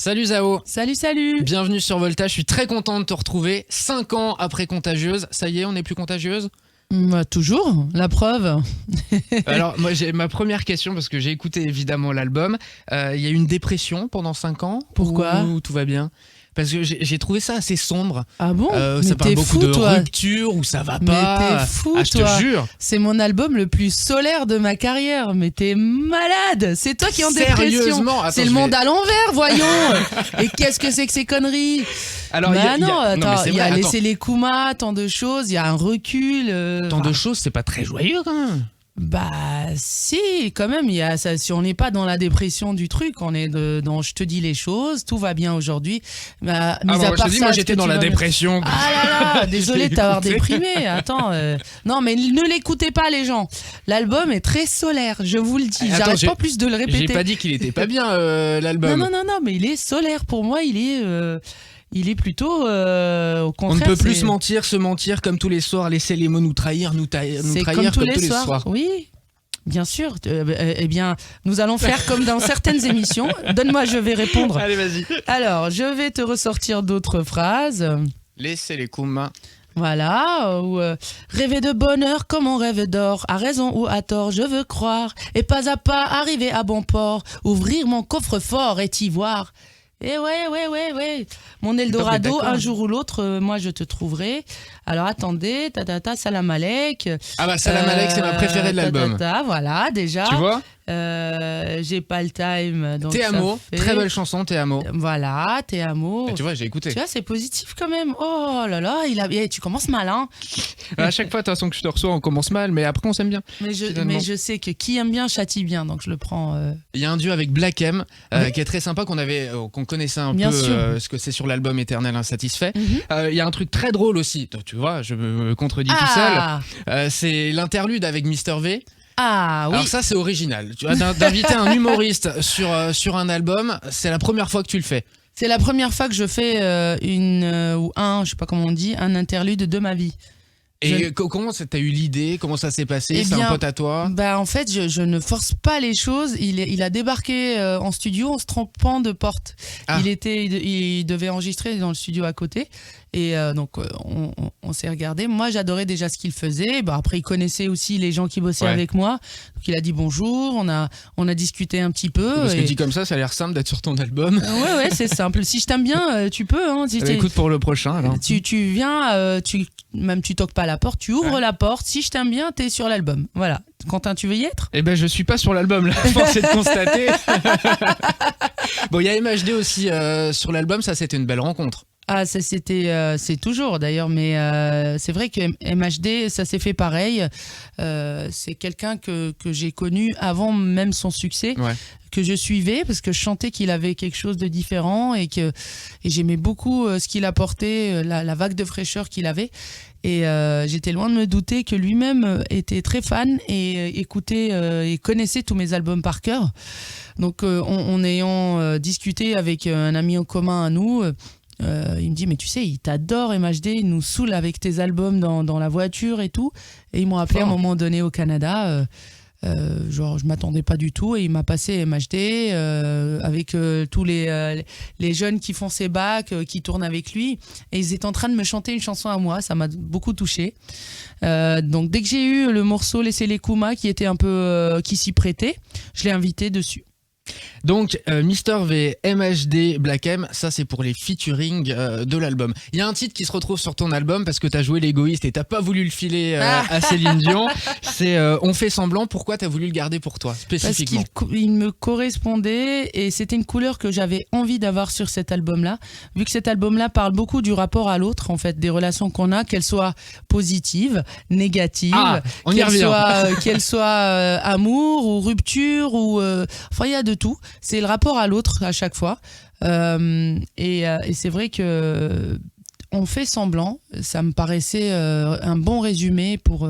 Salut Zao. Salut. Bienvenue sur Volta, je suis très content de te retrouver. 5 ans après Contagieuse, ça y est, on n'est plus contagieuse? Toujours, la preuve. Alors moi j'ai ma première question parce que j'ai écouté évidemment l'album. Il y a eu une dépression pendant 5 ans? Pourquoi? Ou tout va bien? Parce que j'ai trouvé ça assez sombre. Ah bon? Ça parle beaucoup fou, de toi. rupture où ça va Mais pas. t'es fou, je toi. te jure. C'est mon album le plus solaire de ma carrière. Mais t'es malade. C'est toi qui es en dépression. Sérieusement? Attends, C'est le monde à l'envers, voyons. Et qu'est-ce que c'est que ces conneries? Alors, attends, mais il y a vrai, laissé les Kumas, tant de choses, il y a un recul. tant de choses, c'est pas très joyeux quand même. Bah si, quand même, il y a ça, si on n'est pas dans la dépression du truc, on est dans je te dis les choses, tout va bien aujourd'hui. Bah, je te dis, moi j'étais dans la dépression. Ah là là, désolé de t'avoir déprimé. Attends, non mais ne l'écoutez pas les gens. L'album est très solaire, je vous le dis. J'arrête pas plus de le répéter. J'ai pas dit qu'il était pas bien l'album. Non, mais il est solaire pour moi, il est plutôt au contraire. On ne peut plus se mentir comme tous les soirs, laisser les mots nous trahir comme tous les soirs. Oui, bien sûr. Eh bien, nous allons faire comme dans certaines émissions. Donne-moi, je vais répondre. Allez, vas-y. Alors, je vais te ressortir d'autres phrases. Laissez les Kumas. Voilà, ou rêver de bonheur comme on rêve d'or, à raison ou à tort, je veux croire, et pas à pas arriver à bon port, ouvrir mon coffre-fort et t'y voir. Eh ouais. Mon Eldorado, un jour ou l'autre, moi je te trouverai. Alors attendez, Salam Alek. Ah bah Salam Alek, c'est ma préférée de l'album. Voilà, déjà. Tu vois? J'ai pas le time. Donc Te Amo, très belle chanson, Te Amo. Voilà, Te Amo. Et tu vois, j'ai écouté. Tu vois, c'est positif quand même. Oh là là, tu commences mal, hein. À chaque fois, de toute façon que je te reçois, on commence mal, mais après on s'aime bien. Mais je sais que qui aime bien châtie bien, donc je le prends. Il y a un duo avec Black M Oui. qui est très sympa, qu'on connaissait un Bien peu sûr. ce que c'est sur l'album Éternel Insatisfait. Mhm. Il y a un truc très drôle aussi, tu vois, je me contredis tout seul. C'est l'interlude avec Mister V. Ah oui. Alors ça c'est original. Tu vois, d'inviter un humoriste sur un album, c'est la première fois que tu le fais. C'est la première fois que je fais je sais pas comment on dit, un interlude de ma vie. Et comment t'as eu l'idée? Comment ça s'est passé? C'est un pote à toi? Bah en fait, je ne force pas les choses. Il a débarqué en studio en se trompant de porte. Ah. Il devait enregistrer dans le studio à côté. Et donc on s'est regardé. Moi j'adorais déjà ce qu'il faisait. Bah, après il connaissait aussi les gens qui bossaient avec moi. Donc il a dit bonjour. On a discuté un petit peu. Parce que dit comme ça a l'air simple d'être sur ton album. Ouais, c'est simple. Si je t'aime bien, tu peux. Hein, si écoute pour le prochain alors. Tu viens, tu toques pas à la porte, tu ouvres la porte. Si je t'aime bien, t'es sur l'album. Voilà. Quentin, tu veux y être? Eh ben je suis pas sur l'album là. Force est de constater. Bon, il y a MHD aussi sur l'album. Ça c'était une belle rencontre. Ah, ça c'est toujours d'ailleurs, mais c'est vrai que MHD, ça s'est fait pareil. C'est quelqu'un que j'ai connu avant même son succès, que je suivais parce que je sentais qu'il avait quelque chose de différent et j'aimais beaucoup ce qu'il apportait, la vague de fraîcheur qu'il avait. Et j'étais loin de me douter que lui-même était très fan et écoutait et connaissait tous mes albums par cœur. Donc en ayant discuté avec un ami en commun à nous, il me dit mais tu sais il t'adore MHD, il nous saoule avec tes albums dans la voiture et tout, et ils m'ont appelé à un moment donné au Canada, je m'attendais pas du tout, et il m'a passé MHD avec tous les jeunes qui font ses bacs, qui tournent avec lui, et ils étaient en train de me chanter une chanson à moi. Ça m'a beaucoup touchée. Donc dès que j'ai eu le morceau Laissez les Kumas qui était un peu qui s'y prêtait, je l'ai invité dessus. Donc Mister V, MHD, Black M, ça c'est pour les featuring de l'album. Il y a un titre qui se retrouve sur ton album parce que t'as joué l'égoïste et t'as pas voulu le filer à Céline Dion. C'est On fait semblant. Pourquoi t'as voulu le garder pour toi spécifiquement? Parce qu'il me correspondait et c'était une couleur que j'avais envie d'avoir sur cet album-là. Vu que cet album-là parle beaucoup du rapport à l'autre, en fait, des relations qu'on a, qu'elles soient positives, négatives, qu'elles soient amour ou rupture ou enfin il y a de tout. C'est le rapport à l'autre à chaque fois. Et c'est vrai que On fait semblant, ça me paraissait un bon résumé pour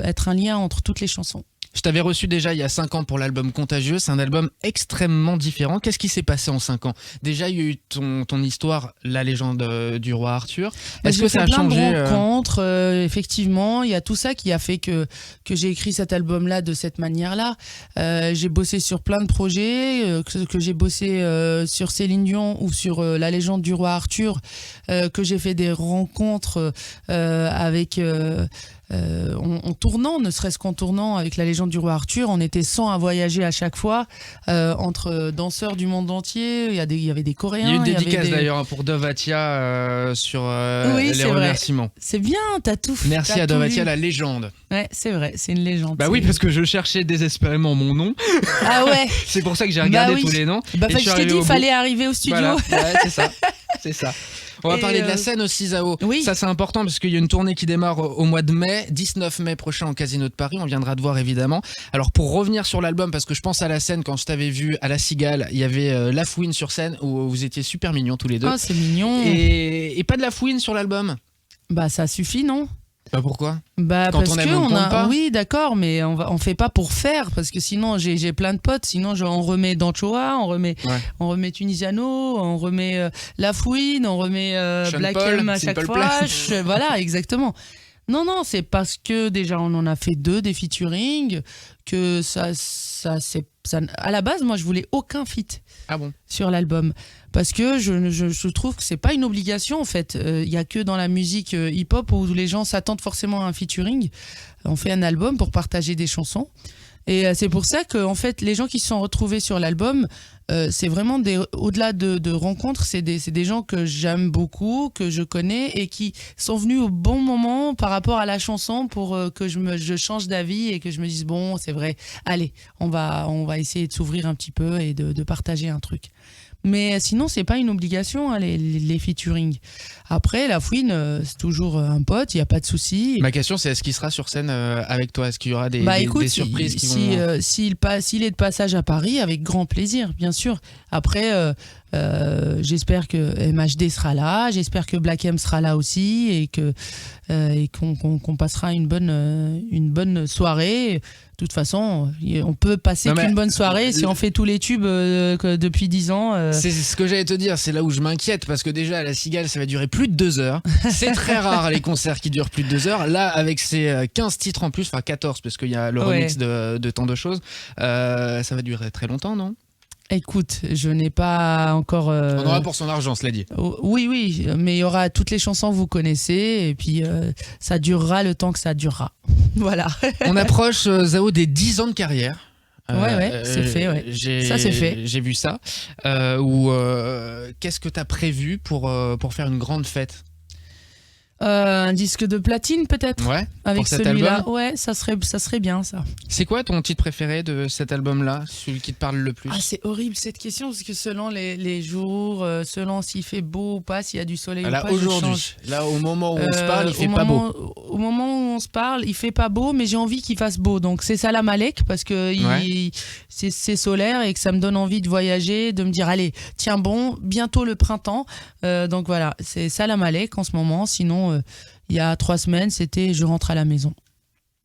être un lien entre toutes les chansons. Je t'avais reçu déjà il y a 5 ans pour l'album Contagieux. C'est un album extrêmement différent. Qu'est-ce qui s'est passé en 5 ans? Déjà, il y a eu ton histoire, la légende du roi Arthur. Est-ce que ça a changé? De rencontres, effectivement. Il y a tout ça qui a fait que j'ai écrit cet album-là de cette manière-là. J'ai bossé sur plein de projets, que j'ai bossé sur Céline Dion ou sur la légende du roi Arthur, que j'ai fait des rencontres avec... en tournant, ne serait-ce qu'en tournant avec la légende du roi Arthur, on était 100 à voyager à chaque fois entre danseurs du monde entier. Il y avait des Coréens. Il y a eu une dédicace d'ailleurs pour Dovatia sur les remerciements. C'est bien, t'as tout fait. Merci à Dovatia, la légende. Ouais, c'est vrai, c'est une légende. Bah oui, parce que je cherchais désespérément mon nom. Ah ouais. C'est pour ça que j'ai regardé tous les noms. Bah je t'ai dit, il fallait arriver au studio. Voilà. Ouais, c'est ça. C'est ça. On va parler de la scène aussi, Zao. Oui. Ça, c'est important parce qu'il y a une tournée qui démarre au mois de mai, 19 mai prochain au Casino de Paris. On viendra te voir évidemment. Alors, pour revenir sur l'album, parce que je pense à la scène quand je t'avais vu à La Cigale, il y avait La Fouine sur scène où vous étiez super mignons tous les deux. Oh, c'est mignon. Et pas de La Fouine sur l'album? Bah, ça suffit, non? Bah pourquoi? Bah quand parce on aime, on compte pas. Oui, d'accord, mais on fait pas pour faire, parce que sinon j'ai plein de potes, sinon on remet Danchoa, on remet Tunisiano, on remet La Fouine, on remet Black M à chaque fois. Voilà, exactement. Non, c'est parce que déjà on en a fait 2 des featuring, que ça à la base, moi je voulais aucun feat sur l'album, parce que je trouve que c'est pas une obligation en fait. Il y a que dans la musique hip-hop où les gens s'attendent forcément à un featuring. On fait un album pour partager des chansons. Et c'est pour ça que en fait, les gens qui se sont retrouvés sur l'album, c'est vraiment au-delà de rencontres, c'est des gens que j'aime beaucoup, que je connais et qui sont venus au bon moment par rapport à la chanson pour que je change d'avis et que je me dise bon, c'est vrai, allez, on va essayer de s'ouvrir un petit peu et de partager un truc. Mais sinon, c'est pas une obligation, hein, les featuring. Après, La Fouine, c'est toujours un pote, il n'y a pas de souci. Ma question, c'est est-ce qu'il sera sur scène avec toi? Est-ce qu'il y aura des surprises s'il est de passage à Paris, avec grand plaisir, bien sûr. Après, j'espère que MHD sera là, j'espère que Black M sera là aussi et qu'on passera une bonne soirée. De toute façon, on peut passer qu'une bonne soirée si on fait tous les tubes depuis 10 ans. C'est ce que j'allais te dire, c'est là où je m'inquiète, parce que déjà à La Cigale, ça va durer plus de 2 heures. C'est très rare les concerts qui durent plus de 2 heures. Là, avec ces 15 titres en plus, enfin 14, parce qu'il y a le remix de tant de choses, ça va durer très longtemps, non? Écoute, je n'ai pas encore... On aura pour son argent, cela dit. Oui, mais il y aura toutes les chansons que vous connaissez, et puis ça durera le temps que ça durera. Voilà. On approche, Zao, des 10 ans de carrière. C'est fait, ça c'est fait. J'ai vu ça. Qu'est-ce que tu as prévu pour faire une grande fête? Un disque de platine peut-être, avec celui-là. Ouais, ça serait bien ça. C'est quoi ton titre préféré de cet album-là, celui qui te parle le plus? C'est horrible cette question, parce que selon les jours, selon s'il fait beau ou pas, s'il y a du soleil ou pas, aujourd'hui, là au moment où on se parle, il fait pas beau. Au moment où on se parle, il fait pas beau, mais j'ai envie qu'il fasse beau. Donc c'est Salam Alek, parce que c'est solaire et que ça me donne envie de voyager, de me dire allez, tiens bon, bientôt le printemps. Donc voilà, c'est Salam Alek en ce moment. Sinon, il y a 3 semaines, c'était Je rentre à la maison.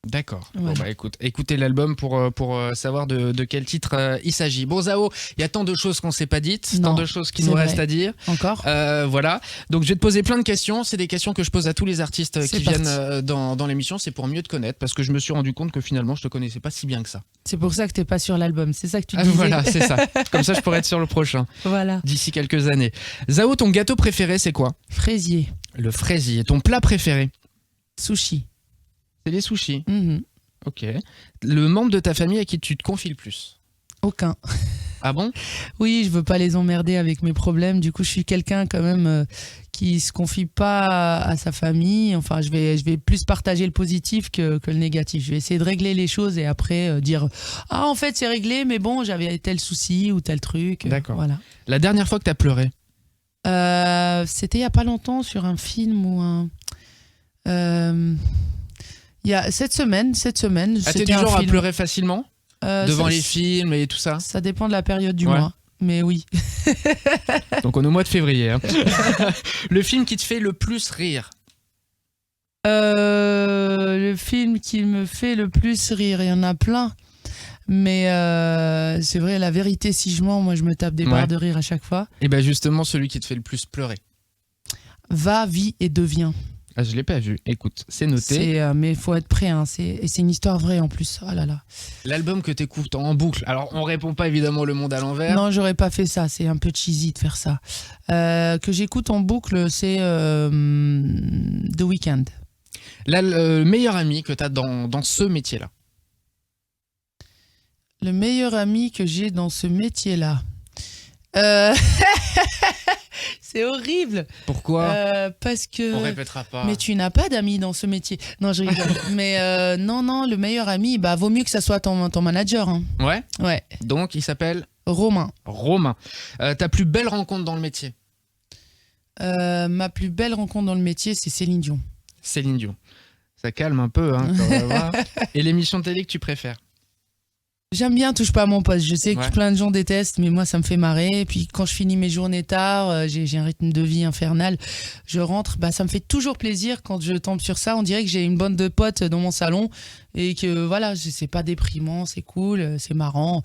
D'accord. Voilà. Bon écoutez l'album pour savoir de quel titre il s'agit. Bon Zao, il y a tant de choses qu'on s'est pas dites, tant de choses qui nous restent à dire. Encore. Voilà. Donc je vais te poser plein de questions. C'est des questions que je pose à tous les artistes qui viennent dans l'émission. C'est pour mieux te connaître, parce que je me suis rendu compte que finalement je te connaissais pas si bien que ça. C'est pour ça que t'es pas sur l'album. C'est ça que tu disais. Voilà, c'est ça. Comme ça je pourrais être sur le prochain. Voilà. D'ici quelques années. Zao, ton gâteau préféré c'est quoi? Fraisier. Le fraisier. Ton plat préféré? Sushi. C'est les sushis. Ok. Le membre de ta famille à qui tu te confies le plus? Aucun. Ah bon? Oui, je veux pas les emmerder avec mes problèmes. Du coup, je suis quelqu'un quand même qui se confie pas à sa famille. Enfin, je vais plus partager le positif que le négatif. Je vais essayer de régler les choses et après dire ah en fait c'est réglé, mais bon j'avais tel souci ou tel truc. D'accord. Voilà. La dernière fois que t'as pleuré? C'était il y a pas longtemps sur un film ou un. Il y a cette semaine. T'es du genre à pleurer facilement devant les films et tout ça? Ça dépend de la période du mois, mais oui. Donc on est au mois de février. Hein. Le film qui te fait le plus rire? Le film qui me fait le plus rire, il y en a plein. Mais c'est vrai, la vérité, si je mens, moi je me tape des barres de rire à chaque fois. Et bien justement, celui qui te fait le plus pleurer. Va, vis et deviens. Ah, je l'ai pas vu. Écoute, c'est noté. Mais il faut être prêt. Hein. Et c'est une histoire vraie en plus. Oh là là. L'album que tu écoutes en boucle. Alors, on répond pas évidemment Le Monde à l'envers. Non, j'aurais pas fait ça. C'est un peu cheesy de faire ça. Que j'écoute en boucle, c'est The Weeknd. Là, le meilleur ami que tu as dans ce métier-là. Le meilleur ami que j'ai dans ce métier-là. C'est horrible. Pourquoi Parce que. On répétera pas. Mais tu n'as pas d'amis dans ce métier. Non, je rigole. Mais non, le meilleur ami, bah vaut mieux que ça soit ton manager. Hein. Ouais. Ouais. Donc, il s'appelle Romain. Ta plus belle rencontre dans le métier? Ma plus belle rencontre dans le métier, c'est Céline Dion. Céline Dion. Ça calme un peu, hein, quand on va voir. Et l'émission télé que tu préfères? J'aime bien Touche pas à mon poste. Je sais que plein de gens détestent, mais moi, ça me fait marrer. Et puis, quand je finis mes journées tard, j'ai un rythme de vie infernal. Je rentre, bah, ça me fait toujours plaisir quand je tombe sur ça. On dirait que j'ai une bande de potes dans mon salon et que voilà, c'est pas déprimant, c'est cool, c'est marrant.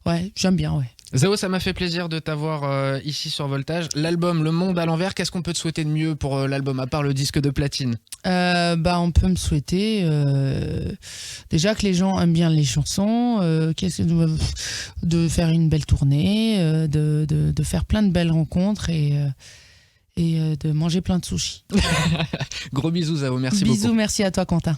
Ouais, j'aime bien, ouais. Zao, ça m'a fait plaisir de t'avoir ici sur Voltage. L'album Le Monde à l'envers, qu'est-ce qu'on peut te souhaiter de mieux pour l'album, à part le disque de platine? On peut me souhaiter déjà que les gens aiment bien les chansons, de faire une belle tournée, de faire plein de belles rencontres et de manger plein de sushis. Gros bisous, Zao, merci beaucoup. Bisous, merci à toi, Quentin.